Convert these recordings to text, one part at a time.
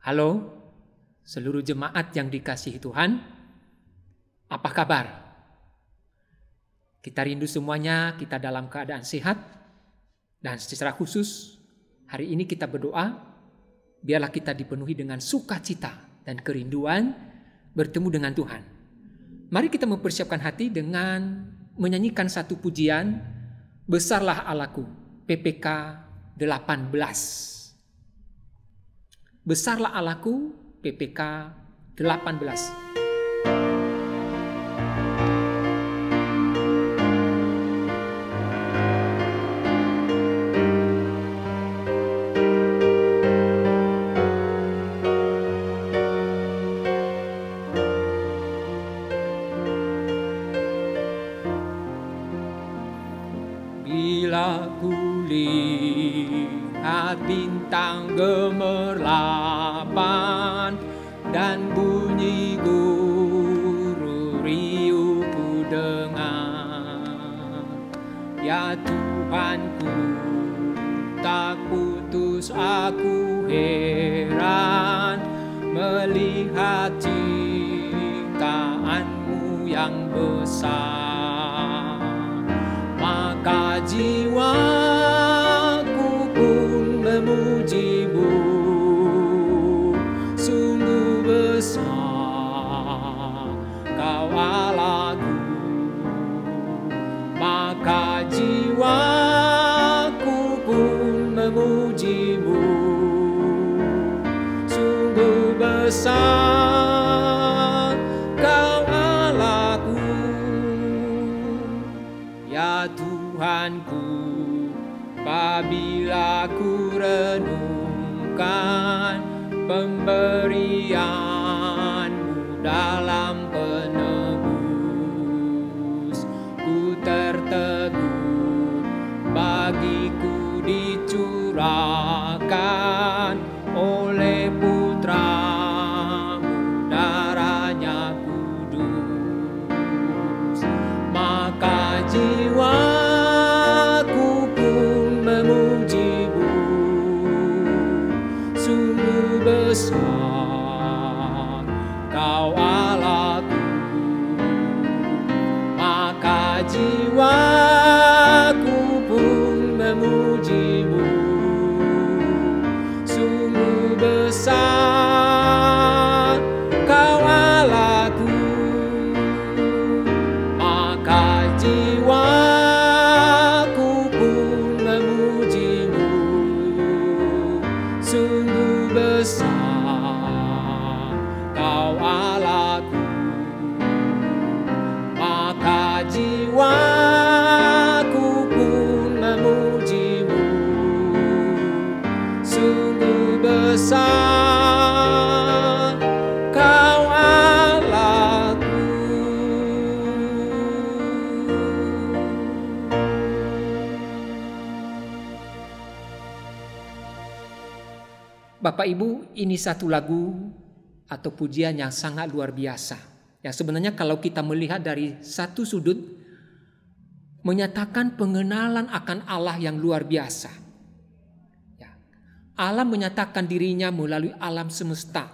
Halo, seluruh jemaat yang dikasihi Tuhan, apa kabar? Kita rindu semuanya, kita dalam keadaan sehat, dan secara khusus hari ini kita berdoa, biarlah kita dipenuhi dengan sukacita dan kerinduan bertemu dengan Tuhan. Mari kita mempersiapkan hati dengan menyanyikan satu pujian, Besarlah Allahku, PPK 18. Besarlah Allahku, PPK 18. Bila kulihat bintang gemerlapan dan bunyi guru riuh ku dengar, ya Tuhanku, tak putus aku heran melihat ciptaanmu yang besar. Maka jiwaku pun memujimu, sungguh besar Kau Allahku. Maka jiwaku pun memujimu, sungguh besar Kau Allahku. Ya Tuhanku, apabila ku renungkan pemberian-Mu dalam penebus, ku tertegun bagiku dicurahkan oleh Putra-Mu, darahnya kudus. Maka jiwaku pun memuji-Mu, sungguh besar Kau Allahku. Maka jiwaku pun memuji-Mu, sungguh besar Kau Allahku. Maka jiwaku pun memuji-Mu, sungguh besar Kau Allahku. Maka jiwaku pun memuji-Mu, sungguh besar Kau Allahku. Bapak Ibu, ini satu lagu atau pujian yang sangat luar biasa. Yang sebenarnya kalau kita melihat dari satu sudut, menyatakan pengenalan akan Allah yang luar biasa. Ya. Allah menyatakan dirinya melalui alam semesta.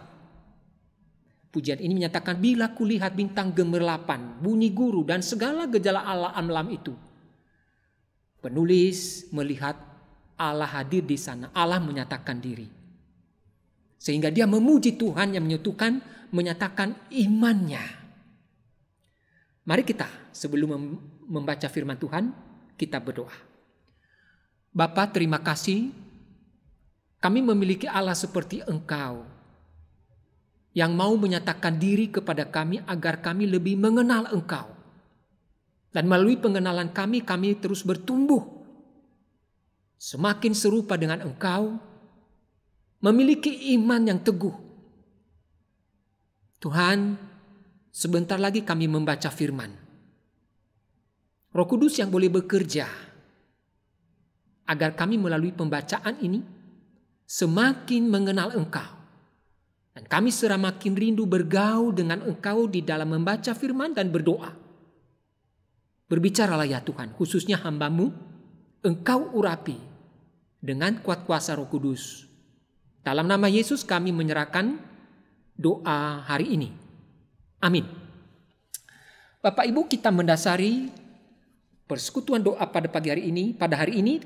Pujian ini menyatakan, bila kulihat bintang gemerlapan, bunyi guru dan segala gejala alam itu. Penulis melihat Allah hadir di sana, Allah menyatakan diri. Sehingga dia memuji Tuhan yang menyatakan imannya. Mari kita sebelum membaca firman Tuhan, kita berdoa. Bapa, terima kasih kami memiliki Allah seperti Engkau, yang mau menyatakan diri kepada kami agar kami lebih mengenal Engkau. Dan melalui pengenalan kami terus bertumbuh. Semakin serupa dengan Engkau, memiliki iman yang teguh. Tuhan, sebentar lagi kami membaca firman. Roh Kudus yang boleh bekerja agar kami melalui pembacaan ini semakin mengenal Engkau. Dan kami semakin rindu bergaul dengan Engkau di dalam membaca firman dan berdoa. Berbicaralah ya Tuhan, khususnya hamba-Mu, Engkau urapi dengan kuat kuasa Roh Kudus. Dalam nama Yesus kami menyerahkan doa hari ini. Amin. Bapak Ibu, kita mendasari persekutuan doa pada hari ini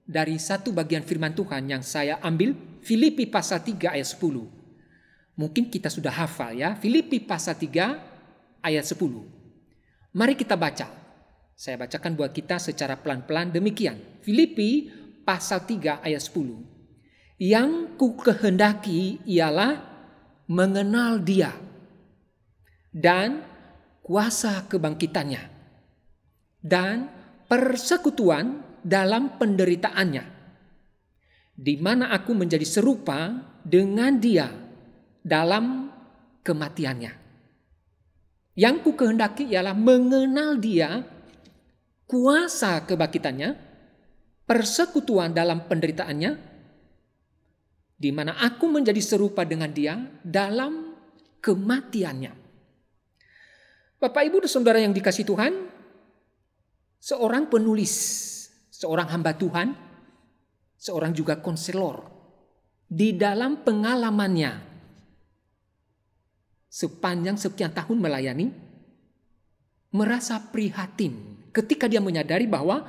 dari satu bagian firman Tuhan yang saya ambil, Filipi pasal 3 ayat 10. Mungkin kita sudah hafal ya, Filipi pasal 3 ayat 10. Mari kita baca. Saya bacakan buat kita secara pelan-pelan demikian. Filipi pasal 3 ayat 10. Yang ku kehendaki ialah mengenal Dia dan kuasa kebangkitannya dan persekutuan dalam penderitaannya, di mana aku menjadi serupa dengan Dia dalam kematiannya. Yang ku kehendaki ialah mengenal Dia, kuasa kebangkitannya, persekutuan dalam penderitaannya, di mana aku menjadi serupa dengan Dia dalam kematiannya. Bapak Ibu dan Saudara yang dikasihi Tuhan, seorang penulis, seorang hamba Tuhan, seorang juga konselor, di dalam pengalamannya sepanjang sekian tahun melayani, merasa prihatin ketika dia menyadari bahwa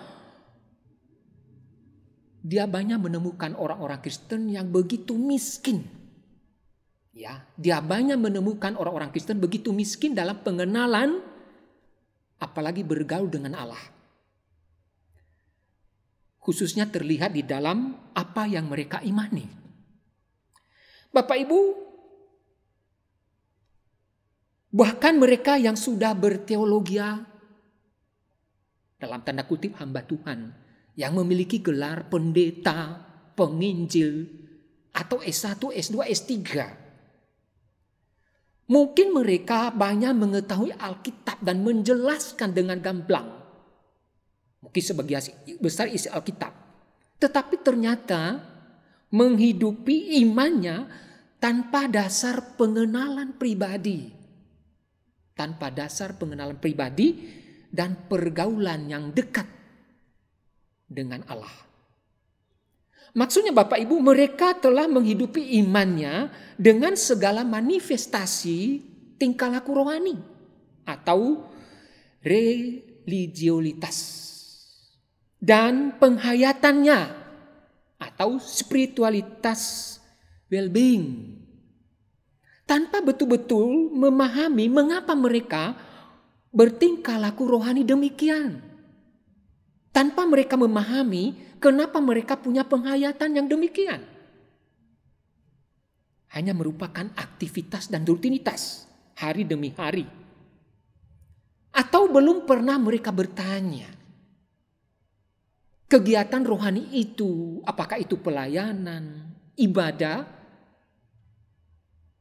dia banyak menemukan orang-orang Kristen yang begitu miskin. Ya, dia banyak menemukan orang-orang Kristen begitu miskin dalam pengenalan, apalagi bergaul dengan Allah. Khususnya terlihat di dalam apa yang mereka imani. Bapak Ibu, bahkan mereka yang sudah berteologia, dalam tanda kutip hamba Tuhan, yang memiliki gelar pendeta, penginjil, atau S1, S2, S3. Mungkin mereka banyak mengetahui Alkitab dan menjelaskan dengan gamblang. Mungkin sebagian besar isi Alkitab. Tetapi ternyata menghidupi imannya tanpa dasar pengenalan pribadi. Tanpa dasar pengenalan pribadi dan pergaulan yang dekat dengan Allah. Maksudnya Bapak Ibu, mereka telah menghidupi imannya dengan segala manifestasi tingkah laku rohani atau religiolitas dan penghayatannya atau spiritualitas well-being, tanpa betul-betul memahami mengapa mereka bertingkah laku rohani demikian. Tanpa mereka memahami kenapa mereka punya penghayatan yang demikian. Hanya merupakan aktivitas dan rutinitas hari demi hari. Atau belum pernah mereka bertanya, kegiatan rohani itu, apakah itu pelayanan, ibadah,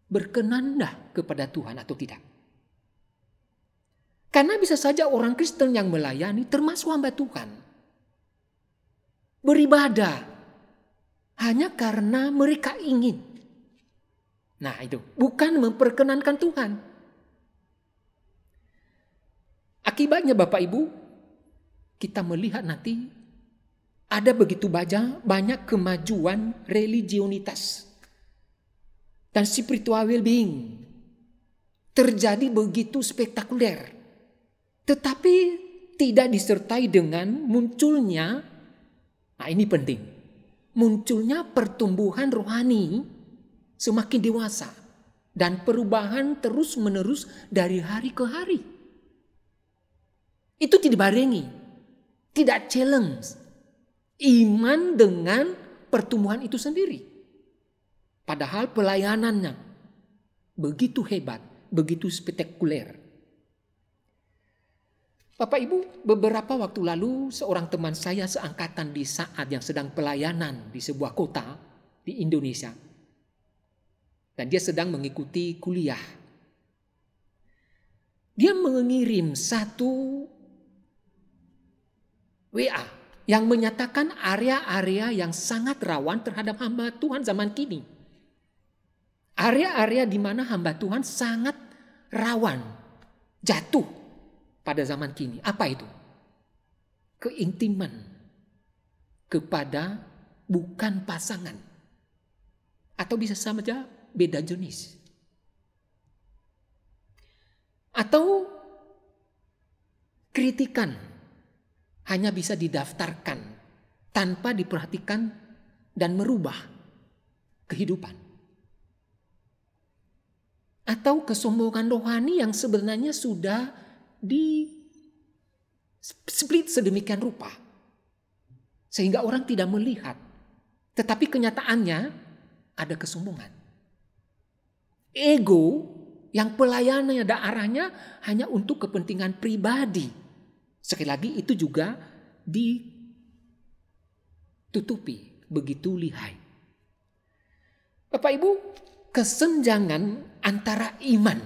berkenandah kepada Tuhan atau tidak. Karena bisa saja orang Kristen yang melayani termasuk hamba Tuhan beribadah hanya karena mereka ingin. Nah itu bukan memperkenankan Tuhan. Akibatnya Bapak Ibu, kita melihat nanti ada begitu banyak kemajuan religionitas dan spiritual well-being terjadi begitu spektakuler. Tetapi tidak disertai dengan munculnya, nah ini penting, munculnya pertumbuhan rohani semakin dewasa dan perubahan terus-menerus dari hari ke hari. Itu tidak barengi, tidak challenge iman dengan pertumbuhan itu sendiri. Padahal pelayanannya begitu hebat, begitu spektakuler. Bapak Ibu, beberapa waktu lalu seorang teman saya seangkatan di saat yang sedang pelayanan di sebuah kota di Indonesia. Dan dia sedang mengikuti kuliah. Dia mengirim satu WA yang menyatakan area-area yang sangat rawan terhadap hamba Tuhan zaman kini. Area-area di mana hamba Tuhan sangat rawan jatuh pada zaman kini. Apa itu? Keintiman kepada bukan pasangan. Atau bisa saja beda jenis. Atau kritikan hanya bisa didaftarkan tanpa diperhatikan dan merubah kehidupan. Atau kesombongan rohani yang sebenarnya sudah di split sedemikian rupa. Sehingga orang tidak melihat. Tetapi kenyataannya ada kesombongan. Ego yang pelayanannya dan arahnya hanya untuk kepentingan pribadi. Sekali lagi itu juga ditutupi begitu lihai. Bapak Ibu, kesenjangan antara iman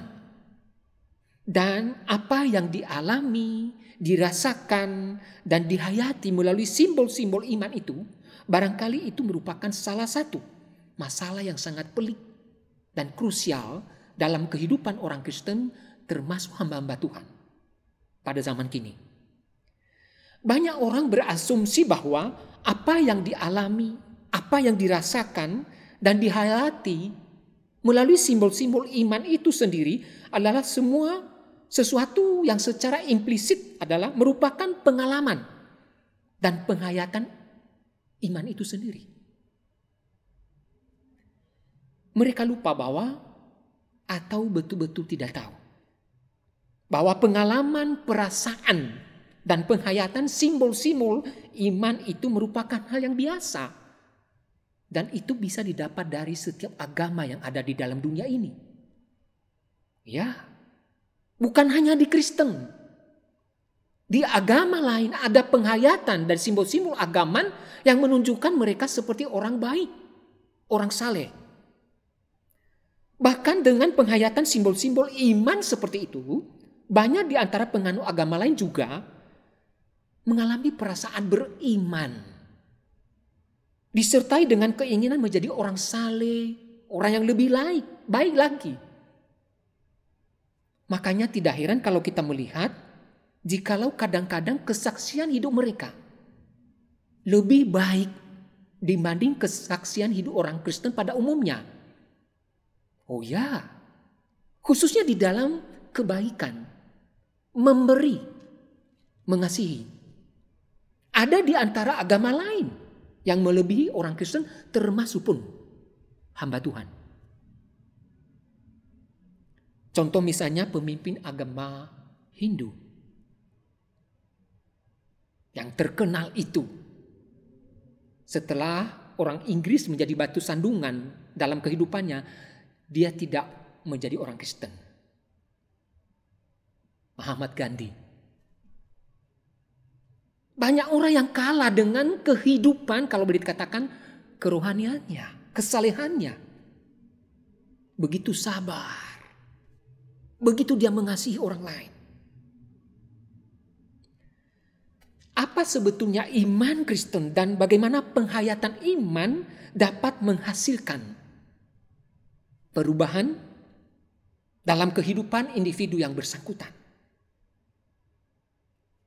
dan apa yang dialami, dirasakan, dan dihayati melalui simbol-simbol iman itu, barangkali itu merupakan salah satu masalah yang sangat pelik dan krusial dalam kehidupan orang Kristen, termasuk hamba-hamba Tuhan pada zaman kini. Banyak orang berasumsi bahwa apa yang dialami, apa yang dirasakan dan dihayati melalui simbol-simbol iman itu sendiri adalah semua sesuatu yang secara implisit adalah merupakan pengalaman dan penghayatan iman itu sendiri. Mereka lupa bahwa atau betul-betul tidak tahu bahwa pengalaman, perasaan, dan penghayatan simbol-simbol iman itu merupakan hal yang biasa. Dan itu bisa didapat dari setiap agama yang ada di dalam dunia ini. Ya, bukan hanya di Kristen. Di agama lain ada penghayatan dan simbol-simbol agama yang menunjukkan mereka seperti orang baik, orang saleh. Bahkan dengan penghayatan simbol-simbol iman seperti itu, banyak di antara penganut agama lain juga mengalami perasaan beriman. Disertai dengan keinginan menjadi orang saleh, orang yang lebih baik lagi. Makanya tidak heran kalau kita melihat, jikalau kadang-kadang kesaksian hidup mereka lebih baik dibanding kesaksian hidup orang Kristen pada umumnya. Oh ya, khususnya di dalam kebaikan, memberi, mengasihi. Ada di antara agama lain yang melebihi orang Kristen, termasuk pun hamba Tuhan. Contoh misalnya pemimpin agama Hindu yang terkenal itu, setelah orang Inggris menjadi batu sandungan dalam kehidupannya, dia tidak menjadi orang Kristen. Mahatma Gandhi. Banyak orang yang kalah dengan kehidupan, kalau boleh dikatakan, kerohaniannya, kesalehannya. Begitu sabar. Begitu dia mengasihi orang lain. Apa sebetulnya iman Kristen dan bagaimana penghayatan iman dapat menghasilkan perubahan dalam kehidupan individu yang bersangkutan?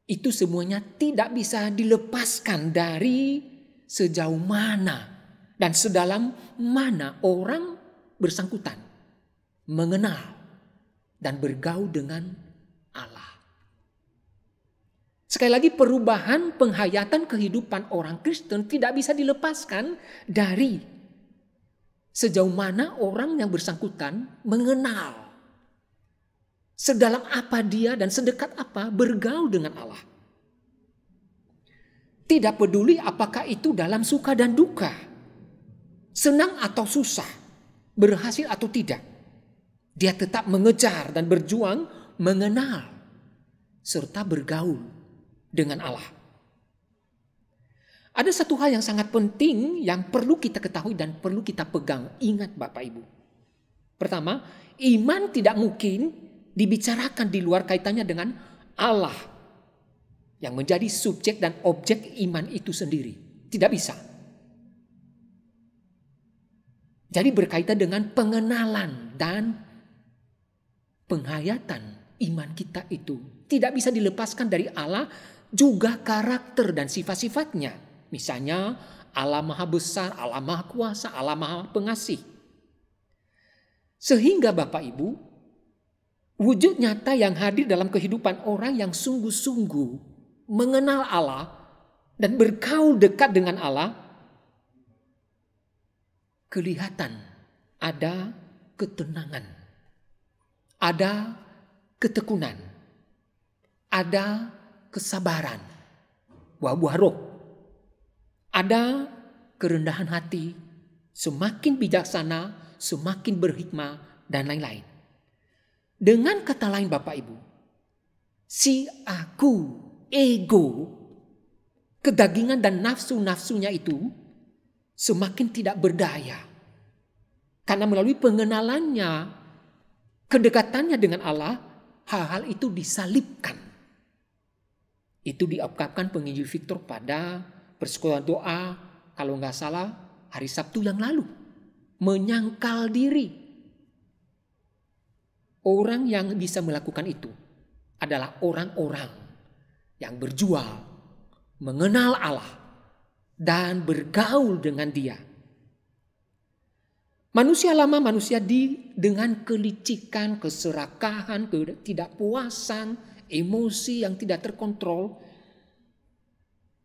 Itu semuanya tidak bisa dilepaskan dari sejauh mana dan sedalam mana orang bersangkutan mengenal dan bergaul dengan Allah. Sekali lagi, perubahan penghayatan kehidupan orang Kristen tidak bisa dilepaskan dari sejauh mana orang yang bersangkutan mengenal sedalam apa dia dan sedekat apa bergaul dengan Allah. Tidak peduli apakah itu dalam suka dan duka, senang atau susah, berhasil atau tidak. Dia tetap mengejar dan berjuang mengenal serta bergaul dengan Allah. Ada satu hal yang sangat penting yang perlu kita ketahui dan perlu kita pegang. Ingat Bapak Ibu. Pertama, iman tidak mungkin dibicarakan di luar kaitannya dengan Allah yang menjadi subjek dan objek iman itu sendiri. Tidak bisa. Jadi berkaitan dengan pengenalan dan penghayatan iman kita itu tidak bisa dilepaskan dari Allah, juga karakter dan sifat-sifatnya. Misalnya Allah Maha Besar, Allah Maha Kuasa, Allah Maha Pengasih. Sehingga Bapak Ibu, wujud nyata yang hadir dalam kehidupan orang yang sungguh-sungguh mengenal Allah dan bergaul dekat dengan Allah, kelihatan ada ketenangan, ada ketekunan, ada kesabaran, buah-buah roh, ada kerendahan hati, semakin bijaksana, semakin berhikmah, dan lain-lain. Dengan kata lain Bapak Ibu, si aku, ego, kedagingan dan nafsu-nafsunya itu semakin tidak berdaya. Karena melalui pengenalannya, kedekatannya dengan Allah, hal-hal itu disalibkan. Itu diungkapkan penginjil Victor pada persekutuan doa, kalau nggak salah hari Sabtu yang lalu. Menyangkal diri. Orang yang bisa melakukan itu adalah orang-orang yang berjual, mengenal Allah, dan bergaul dengan Dia. Manusia lama, manusia dengan kelicikan, keserakahan, ketidakpuasan, emosi yang tidak terkontrol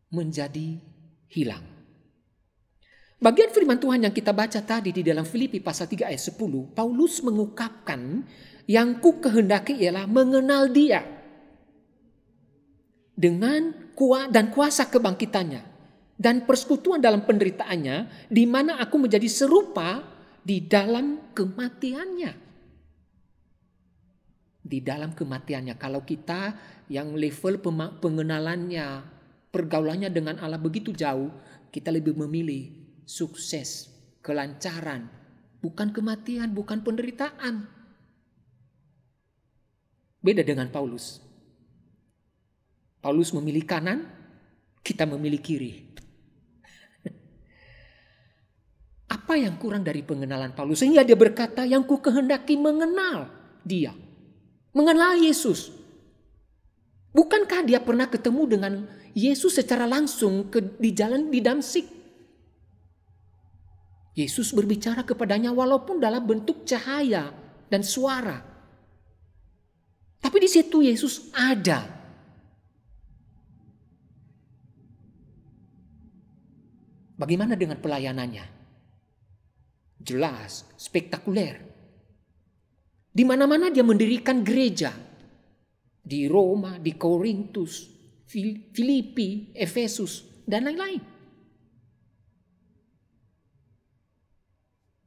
menjadi hilang. Bagian firman Tuhan yang kita baca tadi di dalam Filipi pasal 3 ayat 10, Paulus mengungkapkan yang ku kehendaki ialah mengenal Dia dengan kuasa kebangkitannya dan persekutuan dalam penderitaannya, di mana aku menjadi serupa di dalam kematiannya. Di dalam kematiannya, kalau kita yang level pengenalannya, pergaulannya dengan Allah begitu jauh, kita lebih memilih sukses, kelancaran, bukan kematian, bukan penderitaan. Beda dengan Paulus. Paulus memilih kanan, kita memilih kiri. Apa yang kurang dari pengenalan Paulus? Sehingga dia berkata, yang ku kehendaki mengenal Dia. Mengenal Yesus. Bukankah dia pernah ketemu dengan Yesus secara langsung di jalan di Damsyik? Yesus berbicara kepadanya walaupun dalam bentuk cahaya dan suara. Tapi di situ Yesus ada. Bagaimana dengan pelayanannya? Jelas, spektakuler. Di mana-mana dia mendirikan gereja. Di Roma, di Korintus, Filipi, Efesus, dan lain-lain.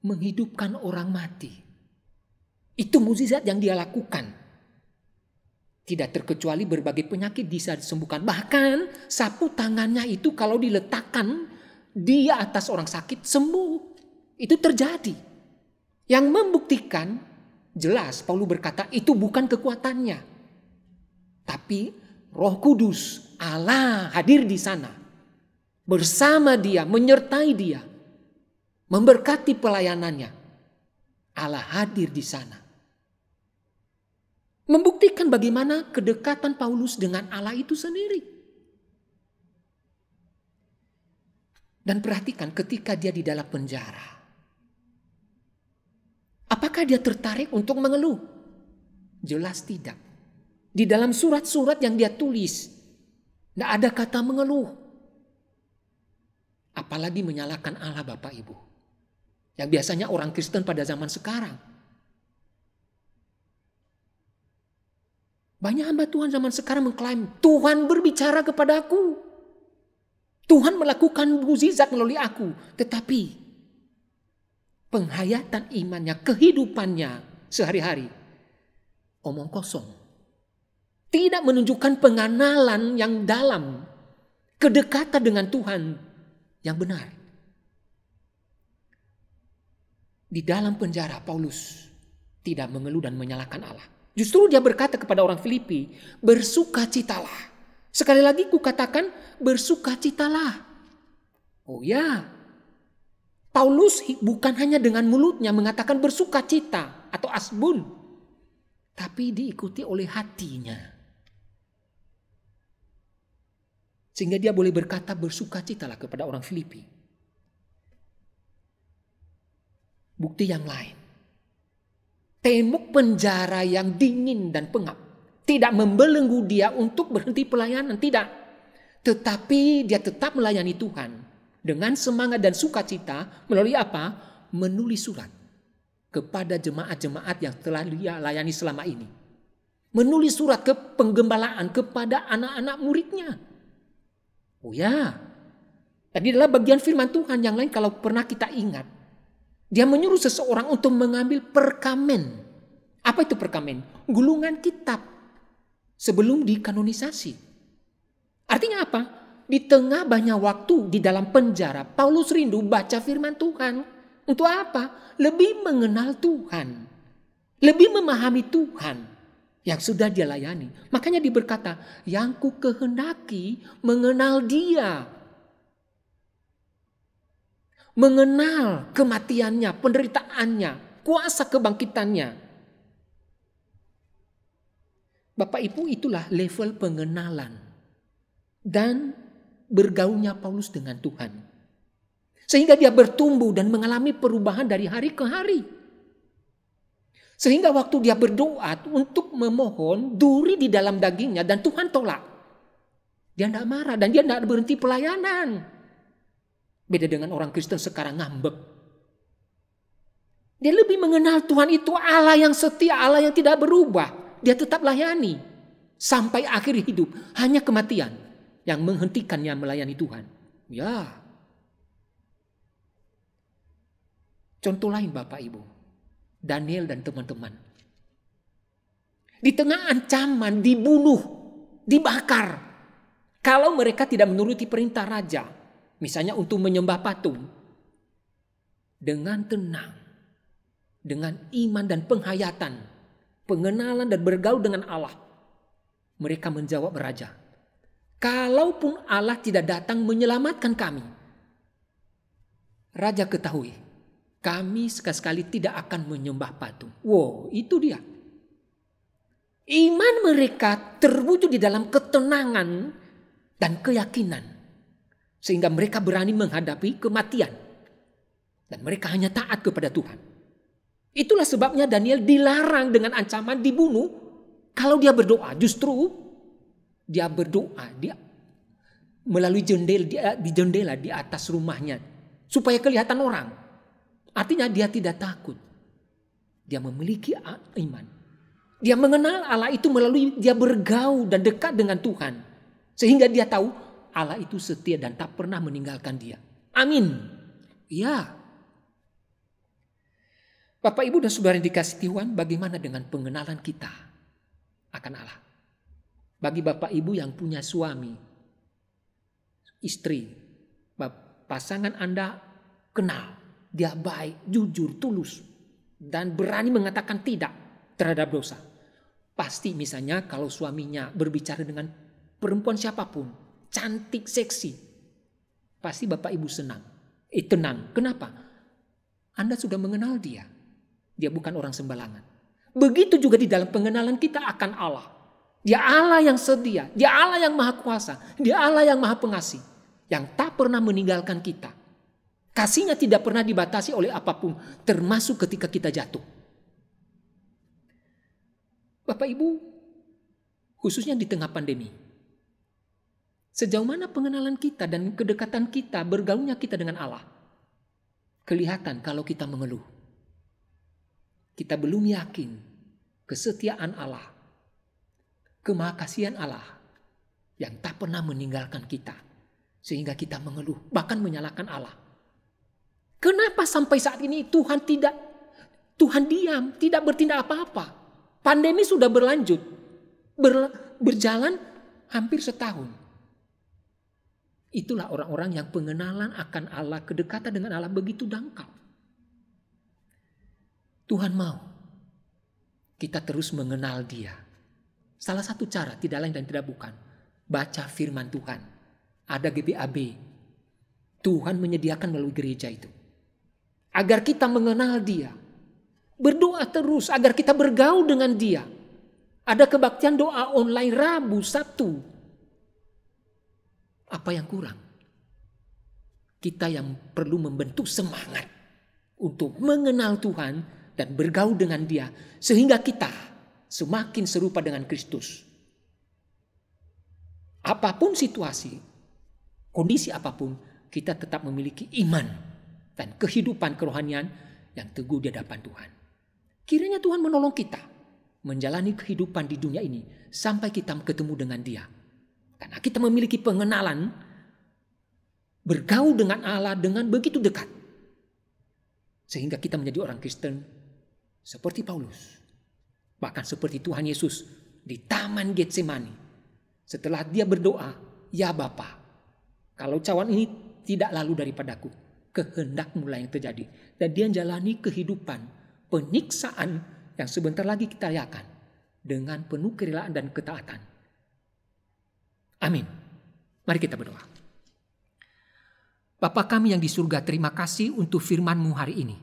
Menghidupkan orang mati. Itu mukjizat yang dia lakukan. Tidak terkecuali berbagai penyakit bisa disembuhkan. Bahkan sapu tangannya itu kalau diletakkan di atas orang sakit sembuh. Itu terjadi. Yang membuktikan jelas Paulus berkata itu bukan kekuatannya. Tapi Roh Kudus Allah hadir di sana. Bersama dia, menyertai dia. Memberkati pelayanannya. Allah hadir di sana. Membuktikan bagaimana kedekatan Paulus dengan Allah itu sendiri. Dan perhatikan ketika dia di dalam penjara. Apakah dia tertarik untuk mengeluh? Jelas tidak. Di dalam surat-surat yang dia tulis, tidak ada kata mengeluh. Apalagi menyalahkan Allah Bapak Ibu. Yang biasanya orang Kristen pada zaman sekarang. Banyak hamba Tuhan zaman sekarang mengklaim, Tuhan berbicara kepadaku. Tuhan melakukan mukjizat melalui aku. Tetapi penghayatan imannya, kehidupannya sehari-hari, omong kosong. Tidak menunjukkan pengenalan yang dalam, kedekatan dengan Tuhan yang benar. Di dalam penjara Paulus tidak mengeluh dan menyalahkan Allah. Justru dia berkata kepada orang Filipi, bersukacitalah. Sekali lagi kukatakan, bersukacitalah. Oh ya, Paulus bukan hanya dengan mulutnya mengatakan bersukacita atau asbun. Tapi diikuti oleh hatinya. Sehingga dia boleh berkata bersukacitalah kepada orang Filipi. Bukti yang lain. tembok penjara yang dingin dan pengap. Tidak membelenggu dia untuk berhenti pelayanan, tidak. Tetapi dia tetap melayani Tuhan dengan semangat dan sukacita melalui apa? Menulis surat kepada jemaat-jemaat yang telah dia layani selama ini. Menulis surat ke penggembalaan kepada anak-anak muridnya. Oh ya, tadi adalah bagian firman Tuhan yang lain kalau pernah kita ingat. Dia menyuruh seseorang untuk mengambil perkamen. Apa itu perkamen? Gulungan kitab sebelum dikanonisasi. Artinya apa? Di tengah banyak waktu di dalam penjara, Paulus rindu baca firman Tuhan. Untuk apa? Lebih mengenal Tuhan. Lebih memahami Tuhan yang sudah dia layani. Makanya dia berkata, yang ku kehendaki mengenal dia. Mengenal kematiannya, penderitaannya, kuasa kebangkitannya. Bapak Ibu, itulah level pengenalan dan bergaulnya Paulus dengan Tuhan. Sehingga dia bertumbuh dan mengalami perubahan dari hari ke hari. Sehingga waktu dia berdoa untuk memohon, duri di dalam dagingnya dan Tuhan tolak. Dia tidak marah dan dia tidak berhenti pelayanan. Beda dengan orang Kristen sekarang ngambek. Dia lebih mengenal Tuhan itu Allah yang setia, Allah yang tidak berubah. Dia tetap layani sampai akhir hidup. Hanya kematian yang menghentikannya melayani Tuhan. Ya. Contoh lain Bapak Ibu. Daniel dan teman-teman. Di tengah ancaman dibunuh, dibakar. Kalau mereka tidak menuruti perintah raja. Misalnya untuk menyembah patung. Dengan tenang. Dengan iman dan penghayatan. Pengenalan dan bergaul dengan Allah. Mereka menjawab raja. Kalaupun Allah tidak datang menyelamatkan kami. Raja ketahui. Kami sekali-sekali tidak akan menyembah patung. Wow, itu dia. Iman mereka terwujud di dalam ketenangan dan keyakinan. Sehingga mereka berani menghadapi kematian. Dan mereka hanya taat kepada Tuhan. Itulah sebabnya Daniel dilarang dengan ancaman dibunuh. Kalau dia berdoa, justru dia berdoa dia melalui jendela di atas rumahnya. Supaya kelihatan orang. Artinya dia tidak takut. Dia memiliki iman. Dia mengenal Allah itu melalui dia bergaul dan dekat dengan Tuhan. Sehingga dia tahu Allah itu setia dan tak pernah meninggalkan dia. Amin. Ya. Bapak, Ibu dan Saudara yang dikasihi Tuhan, bagaimana dengan pengenalan kita akan Allah? Bagi Bapak Ibu yang punya suami, istri, pasangan Anda kenal, dia baik, jujur, tulus, dan berani mengatakan tidak terhadap dosa. Pasti misalnya kalau suaminya berbicara dengan perempuan siapapun, cantik, seksi, pasti Bapak Ibu senang. Tenang. Kenapa? Anda sudah mengenal dia. Dia bukan orang sembarangan. Begitu juga di dalam pengenalan kita akan Allah. Dia Allah yang setia. Dia Allah yang maha kuasa. Dia Allah yang maha pengasih. Yang tak pernah meninggalkan kita. Kasihnya tidak pernah dibatasi oleh apapun. Termasuk ketika kita jatuh. Bapak Ibu, khususnya di tengah pandemi. Sejauh mana pengenalan kita dan kedekatan kita, bergaulnya kita dengan Allah. Kelihatan kalau kita mengeluh. Kita belum yakin kesetiaan Allah, kemahakasihan Allah yang tak pernah meninggalkan kita. Sehingga kita mengeluh, bahkan menyalahkan Allah. Kenapa sampai saat ini Tuhan diam, tidak bertindak apa-apa? Pandemi sudah berlanjut, berjalan hampir setahun. Itulah orang-orang yang pengenalan akan Allah, kedekatan dengan Allah begitu dangkal. Tuhan mau kita terus mengenal Dia. Salah satu cara, tidak lain dan tidak bukan, baca firman Tuhan. Ada GBAB. Tuhan menyediakan melalui gereja itu. Agar kita mengenal Dia. Berdoa terus agar kita bergaul dengan Dia. Ada kebaktian doa online Rabu, Sabtu. Apa yang kurang? Kita yang perlu membentuk semangat untuk mengenal Tuhan dan bergaul dengan Dia sehingga kita semakin serupa dengan Kristus. Apapun situasi, kondisi apapun, kita tetap memiliki iman dan kehidupan kerohanian yang teguh di hadapan Tuhan. Kiranya Tuhan menolong kita menjalani kehidupan di dunia ini sampai kita ketemu dengan Dia. Karena kita memiliki pengenalan bergaul dengan Allah dengan begitu dekat. Sehingga kita menjadi orang Kristen seperti Paulus. Bahkan seperti Tuhan Yesus di Taman Getsemani. Setelah dia berdoa, "Ya Bapa, kalau cawan ini tidak lalu daripadaku, kehendak-Mu lah yang terjadi." Dan dia jalani kehidupan penyiksaan yang sebentar lagi kita rayakan dengan penuh kerelaan dan ketaatan. Amin. Mari kita berdoa. Bapa kami yang di surga, terima kasih untuk firman-Mu hari ini.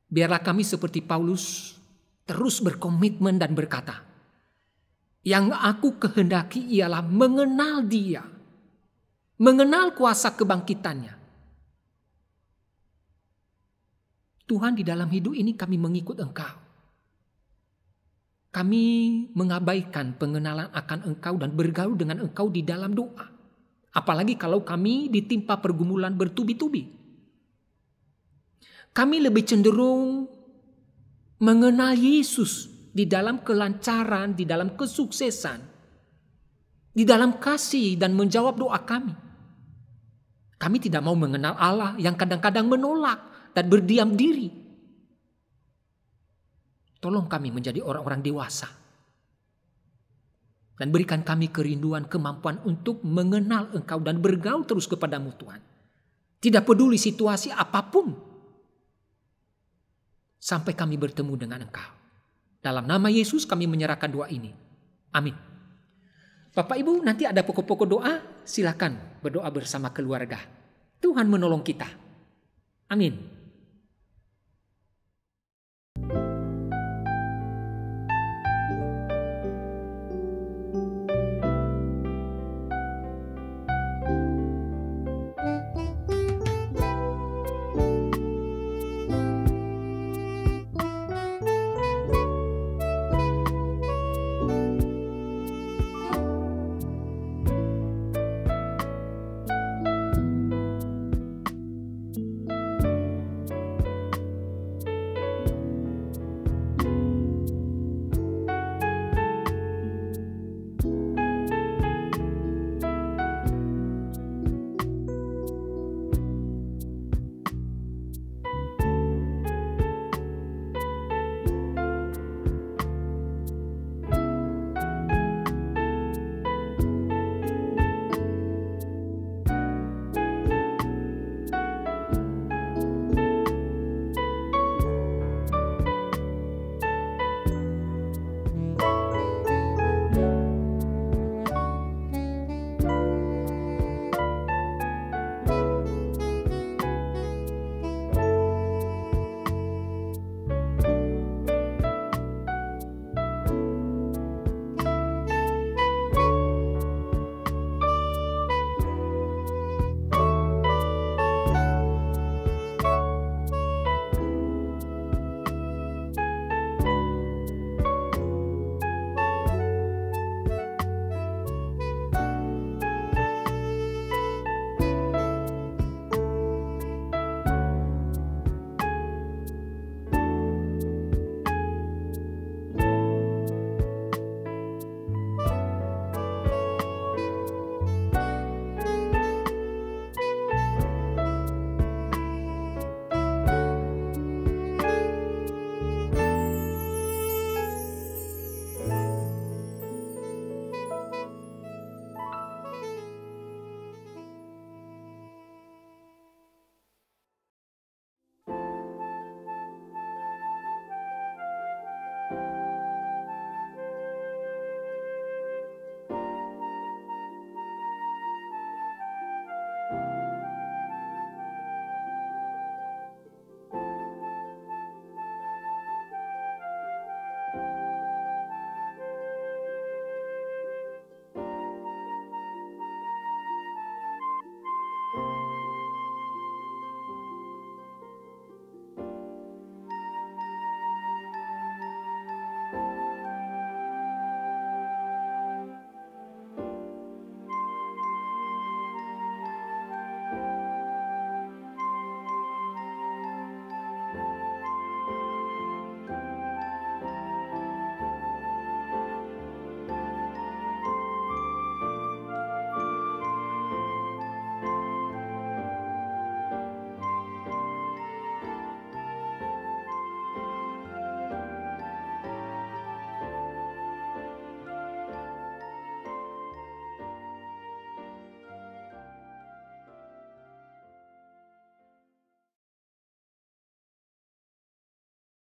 Biarlah kami seperti Paulus terus berkomitmen dan berkata, "Yang aku kehendaki ialah mengenal Dia, mengenal kuasa kebangkitannya." Tuhan, di dalam hidup ini kami mengikut Engkau. Kami mengabaikan pengenalan akan Engkau dan bergaul dengan Engkau di dalam doa. Apalagi kalau kami ditimpa pergumulan bertubi-tubi. Kami lebih cenderung mengenal Yesus di dalam kelancaran, di dalam kesuksesan, di dalam kasih dan menjawab doa kami. Kami tidak mau mengenal Allah yang kadang-kadang menolak dan berdiam diri. Tolong kami menjadi orang-orang dewasa. Dan berikan kami kerinduan, kemampuan untuk mengenal Engkau dan bergaul terus kepadamu Tuhan. Tidak peduli situasi apapun. Sampai kami bertemu dengan Engkau. Dalam nama Yesus kami menyerahkan doa ini. Amin. Bapak Ibu, nanti ada pokok-pokok doa. Silakan berdoa bersama keluarga. Tuhan menolong kita. Amin.